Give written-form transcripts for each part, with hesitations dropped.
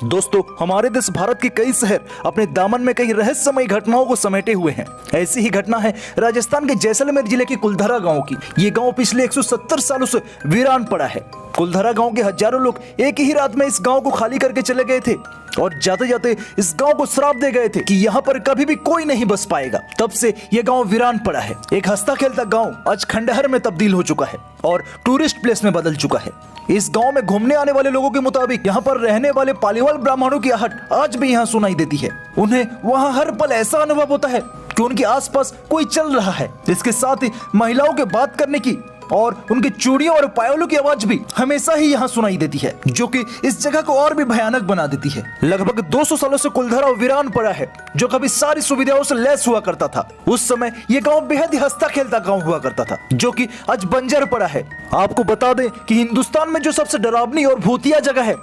दोस्तों, हमारे देश भारत के कई शहर अपने दामन में कई रहस्यमय घटनाओं को समेटे हुए हैं। ऐसी ही घटना है राजस्थान के जैसलमेर जिले के कुलधरा गांव की। ये गांव पिछले 170 सालों से वीरान पड़ा है। कुलधरा गांव के हजारों लोग एक ही रात में इस गांव को खाली करके चले गए थे और जाते जाते इस गांव को श्राप दे गए थे कि यहाँ पर कभी भी कोई नहीं बस पाएगा। तब से ये गांव वीरान पड़ा है। एक हंसता खेलता गांव आज खंडहर में तब्दील हो चुका है और टूरिस्ट प्लेस में बदल चुका है। इस गांव में घूमने आने वाले लोगों के मुताबिक यहाँ पर रहने वाले पालीवाल ब्राह्मणों की आहट आज भी यहाँ सुनाई देती है। उन्हें वहाँ हर पल ऐसा अनुभव होता है कि उनके आसपास कोई चल रहा है। इसके साथ ही महिलाओं के बात करने की और उनकी चूड़ियों और पायलों की आवाज भी हमेशा ही यहाँ सुनाई देती है, जो कि इस जगह को और भी भयानक बना देती है। लगभग 200 सालों से कुलधरा वीरान पड़ा है, जो कभी सारी सुविधाओं से लैस हुआ करता था। उस समय ये गांव बेहद ही हंसता खेलता गांव हुआ करता था, जो कि आज बंजर पड़ा है। आपको बता दें कि हिंदुस्तान में जो सबसे डरावनी और भूतिया जगह है,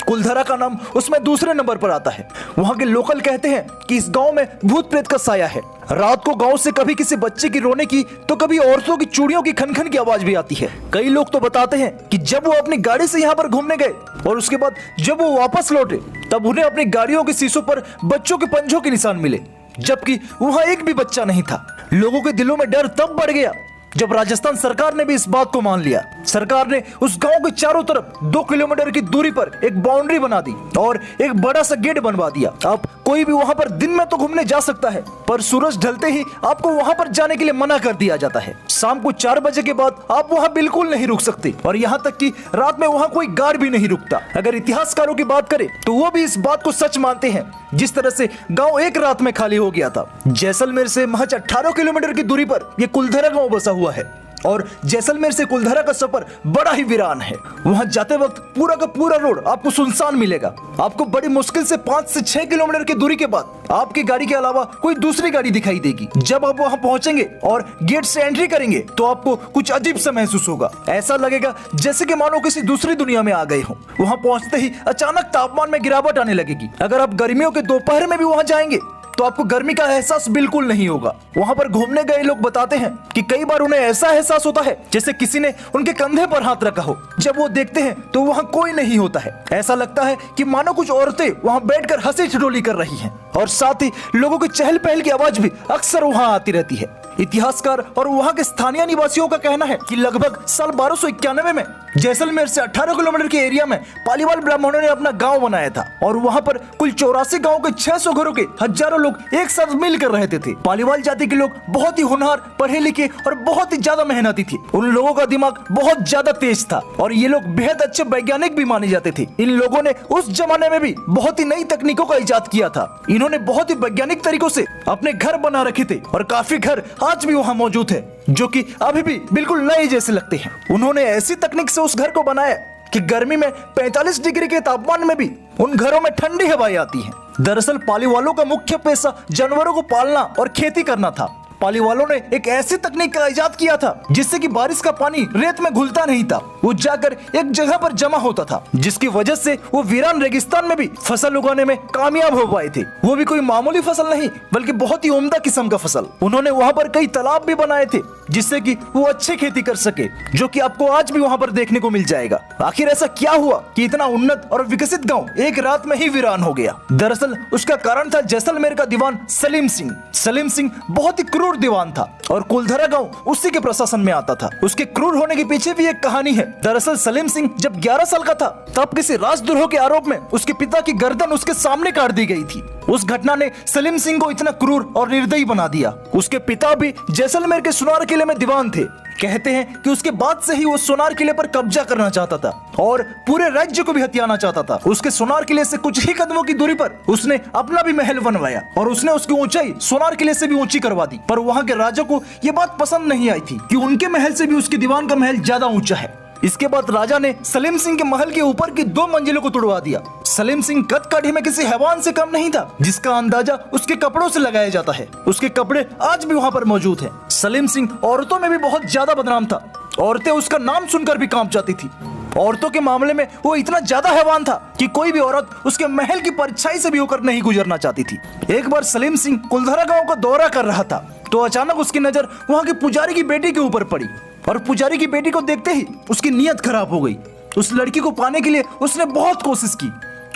कुलधरा का नाम उसमें दूसरे नंबर पर आता है। वहाँ के लोकल कहते हैं कि इस गांव में भूत प्रेत का साया है। रात को गांव से कभी किसी बच्चे की रोने की तो कभी औरतों की चूड़ियों की खनखन की आवाज भी आती है। कई लोग तो बताते हैं कि जब वो अपनी गाड़ी से यहाँ पर घूमने गए और उसके बाद जब वो वापस लौटे तब उन्हें अपनी गाड़ियों के शीशों पर बच्चों के पंजों के निशान मिले, जबकि वहाँ एक भी बच्चा नहीं था। लोगों के दिलों में डर तब बढ़ गया जब राजस्थान सरकार ने भी इस बात को मान लिया। सरकार ने उस गांव के चारों तरफ 2 किलोमीटर की दूरी पर एक बाउंड्री बना दी और एक बड़ा सा गेट बनवा दिया। अब कोई भी वहां पर दिन में तो घूमने जा सकता है, पर सूरज ढलते ही आपको वहां पर जाने के लिए मना कर दिया जाता है। शाम को 4 बजे के बाद आप वहां बिल्कुल नहीं रुक सकते और यहाँ तक कि रात में वहां कोई गार्ड भी नहीं रुकता। अगर इतिहासकारों की बात करें तो वो भी इस बात को सच मानते हैं। जिस तरह से गांव एक रात में खाली हो गया था। जैसलमेर से महज 18 किलोमीटर की दूरी पर यह कुलधरा गांव बसा हुआ है और जैसलमेर से कुलधरा का सफर बड़ा ही वीरान है। वहां जाते वक्त पूरा का पूरा रोड आपको सुनसान मिलेगा। आपको बड़ी मुश्किल से 5 से 6 किलोमीटर की दूरी के बाद आपकी गाड़ी के अलावा कोई दूसरी गाड़ी दिखाई देगी। जब आप वहां पहुंचेंगे और गेट से एंट्री करेंगे तो आपको कुछ अजीब सा महसूस होगा। ऐसा लगेगा जैसे कि मानो किसी दूसरी दुनिया में आ गए हो। वहां पहुंचते ही अचानक तापमान में गिरावट आने लगेगी। अगर आप गर्मियों के दोपहर में भी वहां जाएंगे तो आपको गर्मी का एहसास बिल्कुल नहीं होगा। वहां पर घूमने गए लोग बताते हैं कि कई बार उन्हें ऐसा एहसास होता है जैसे किसी ने उनके कंधे पर हाथ रखा हो। जब वो देखते हैं तो वहां कोई नहीं होता है। ऐसा लगता है कि मानो कुछ औरतें वहां बैठकर हंसी ठिठोली कर रही हैं और साथ ही लोगों की चहल पहल की आवाज भी अक्सर वहां आती रहती है। इतिहासकार और वहां के स्थानीय निवासियों का कहना है कि लगभग साल 1291 में जैसलमेर से 18 किलोमीटर के एरिया में पालीवाल ब्राह्मणों ने अपना गांव बनाया था और वहां पर कुल 84 गांव के 600 घरों के हजारों लोग एक साथ मिलकर रहते थे। पालीवाल जाति के लोग बहुत ही होनहार, पढ़े लिखे और बहुत ही ज्यादा मेहनती थे। उन लोगों का दिमाग बहुत ज्यादा तेज था और ये लोग बेहद अच्छे वैज्ञानिक भी माने जाते थे। इन लोगों ने उस जमाने में भी बहुत ही नई तकनीकों का इजाद किया था। इन्होंने बहुत ही वैज्ञानिक तरीकों से अपने घर बना रखे थे और काफी घर आज भी वहाँ मौजूद है, जो कि अभी भी बिल्कुल नए जैसे लगते हैं। उन्होंने ऐसी तकनीक से उस घर को बनाया कि गर्मी में 45 डिग्री के तापमान में भी उन घरों में ठंडी हवाएं आती हैं। दरअसल पालीवालों का मुख्य पेशा जानवरों को पालना और खेती करना था। पालीवालों ने एक ऐसी तकनीक का इजाद किया था जिससे कि बारिश का पानी रेत में घुलता नहीं था, वो जाकर एक जगह पर जमा होता था, जिसकी वजह से वो वीरान रेगिस्तान में भी फसल उगाने में कामयाब हो पाए थे। वो भी कोई मामूली फसल नहीं बल्कि बहुत ही उम्दा किस्म का फसल। उन्होंने वहाँ पर कई तालाब भी बनाए थे जिससे कि वो अच्छी खेती कर सके, जो कि आपको आज भी वहाँ पर देखने को मिल जाएगा। आखिर ऐसा क्या हुआ कि इतना उन्नत और विकसित गाँव एक रात में ही वीरान हो गया? दरअसल उसका कारण था जैसलमेर का दीवान सलीम सिंह। सलीम सिंह बहुत ही क्रूर दीवान था और कुलधरा गांव उसी के प्रशासन में आता था। उसके क्रूर होने के पीछे भी एक कहानी है। दरअसल सलीम सिंह जब 11 साल का था तब किसी राजद्रोह के आरोप में उसके पिता की गर्दन उसके सामने काट दी गई थी। उस घटना ने सलीम सिंह को इतना क्रूर और निर्दयी बना दिया। उसके पिता भी जैसलमेर के सोनार किले में दीवान थे। कहते हैं कि उसके बाद से ही वो सोनार किले पर कब्जा करना चाहता था और पूरे राज्य को भी हथियाना चाहता था। उसके सोनार किले से कुछ ही कदमों की दूरी पर उसने अपना भी महल बनवाया और उसने उसकी ऊंचाई सोनार किले से भी ऊंची करवा दी। पर वहां के राजा को यह बात पसंद नहीं आई थी कि उनके महल से भी उसके दीवान का महल ज्यादा ऊंचा है। इसके बाद राजा ने सलीम सिंह के महल के ऊपर की 2 मंजिलों को तोड़वा दिया। सलीम सिंह कद काठी में किसी हैवान से कम नहीं था, जिसका अंदाजा उसके कपड़ों से लगाया जाता है। उसके कपड़े आज भी वहाँ पर मौजूद हैं। सलीम सिंह औरतों में भी बहुत ज्यादा बदनाम था। औरतें उसका नाम सुनकर भी कांप जाती थी। औरतों के मामले में वो इतना ज्यादा हैवान था कि कोई भी औरत उसके महल की परछाई से भी होकर नहीं गुजरना चाहती थी। एक बार सलीम सिंह कुलधरा गांव का दौरा कर रहा था तो अचानक उसकी नजर वहाँ के पुजारी की बेटी के ऊपर पड़ी और पुजारी की बेटी को देखते ही उसकी नीयत खराब हो गई। उस लड़की को पाने के लिए उसने बहुत कोशिश की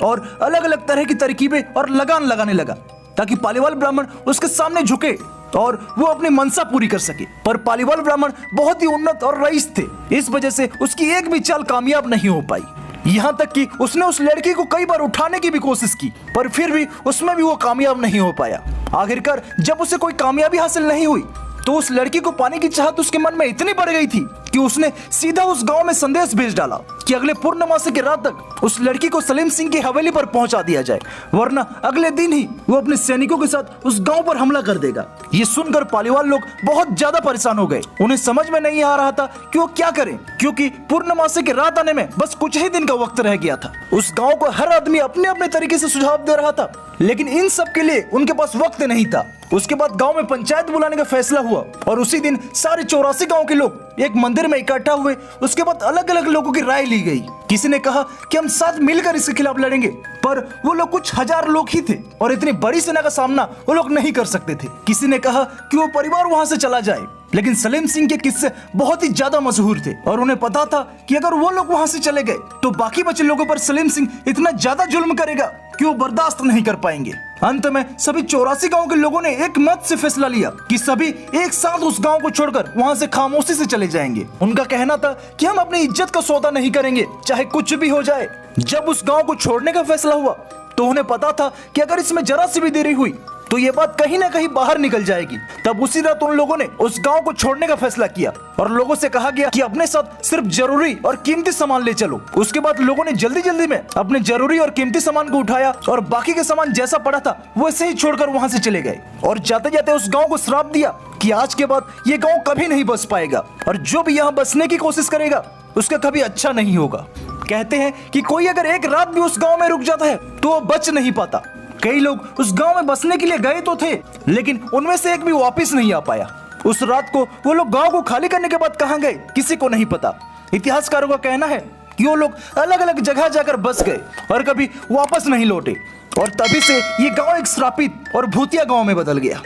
और अलग अलग तरह की तरकीबें और लगान लगाने लगा ताकि पालीवाल ब्राह्मण उसके सामने झुके और वो अपनी मनसा पूरी कर सके। पर पालीवाल ब्राह्मण बहुत ही उन्नत और रईस थे, इस वजह से उसकी एक भी चाल कामयाब नहीं हो पाई। यहाँ तक कि उसने उस लड़की को कई बार उठाने की भी कोशिश की, पर फिर भी उसमें भी वो कामयाब नहीं हो पाया। आखिरकार जब उसे कोई कामयाबी हासिल नहीं हुई तो उस लड़की को पाने की चाहत उसके मन में इतनी बढ़ गई थी कि उसने सीधा उस गांव में संदेश भेज डाला कि अगले पूर्णमासी की रात तक उस लड़की को सलीम सिंह की हवेली पर पहुंचा दिया जाए, वरना अगले दिन ही वो अपने सैनिकों के साथ उस गांव पर हमला कर देगा। ये सुनकर पालीवाल लोग बहुत ज्यादा परेशान हो गए। उन्हें समझ में नहीं आ रहा था कि वो क्या करें, क्योंकि पूर्णमासी की रात आने में बस कुछ ही दिन का वक्त रह गया था। उस गाँव को हर आदमी अपने अपने तरीके से सुझाव दे रहा था, लेकिन इन सब के लिए उनके पास वक्त नहीं था। उसके बाद गांव में पंचायत बुलाने का फैसला हुआ और उसी दिन सारे 84 गांव के लोग एक मंदिर में इकट्ठा हुए। उसके बाद अलग अलग लोगों की राय ली गई। किसी ने कहा कि हम साथ मिलकर इसके खिलाफ लड़ेंगे, पर वो लोग कुछ हजार लोग ही थे और इतनी बड़ी सेना का सामना वो लोग नहीं कर सकते थे। किसी ने कहा कि वो परिवार वहां से चला जाए, लेकिन सलीम सिंह के किस्से बहुत ही ज्यादा मशहूर थे और उन्हें पता था कि अगर वो लोग वहां से चले गए तो बाकी बचे लोगों पर सलीम सिंह इतना ज्यादा जुल्म करेगा कि वो बर्दाश्त नहीं कर पाएंगे। अंत में सभी 84 गांव के लोगों ने एक मत से फैसला लिया कि सभी एक साथ उस गांव को छोड़कर वहां से खामोशी से चले जाएंगे। उनका कहना था कि हम अपनी इज्जत का सौदा नहीं करेंगे, चाहे कुछ भी हो जाए। जब उस गांव को छोड़ने का फैसला हुआ तो उन्हें पता था कि अगर इसमें जरा सी भी देरी हुई तो ये बात कहीं ना कहीं बाहर निकल जाएगी। तब उसी रात उन लोगों ने उस गांव को छोड़ने का फैसला किया और लोगों से कहा गया कि अपने साथ सिर्फ जरूरी और कीमती सामान ले चलो। उसके बाद लोगों ने जल्दी जल्दी में अपने जरूरी और कीमती सामान को उठाया और बाकी के सामान जैसा पड़ा था वैसे ही छोड़कर वहां से चले गए और जाते जाते उस गाँव को श्राप दिया कि आज के बाद ये गाँव कभी नहीं बस पाएगा और जो भी यहाँ बसने की कोशिश करेगा उसका कभी अच्छा नहीं होगा। कहते हैं कि कोई अगर एक रात भी उस गाँव में रुक जाता है तो वो बच नहीं पाता। कई लोग उस गांव में बसने के लिए गए तो थे, लेकिन उनमें से एक भी वापस नहीं आ पाया। उस रात को वो लोग गांव को खाली करने के बाद कहां गए किसी को नहीं पता। इतिहासकारों का कहना है कि वो लोग अलग अलग जगह जाकर बस गए और कभी वापस नहीं लौटे और तभी से ये गांव एक श्रापित और भूतिया गांव में बदल गया।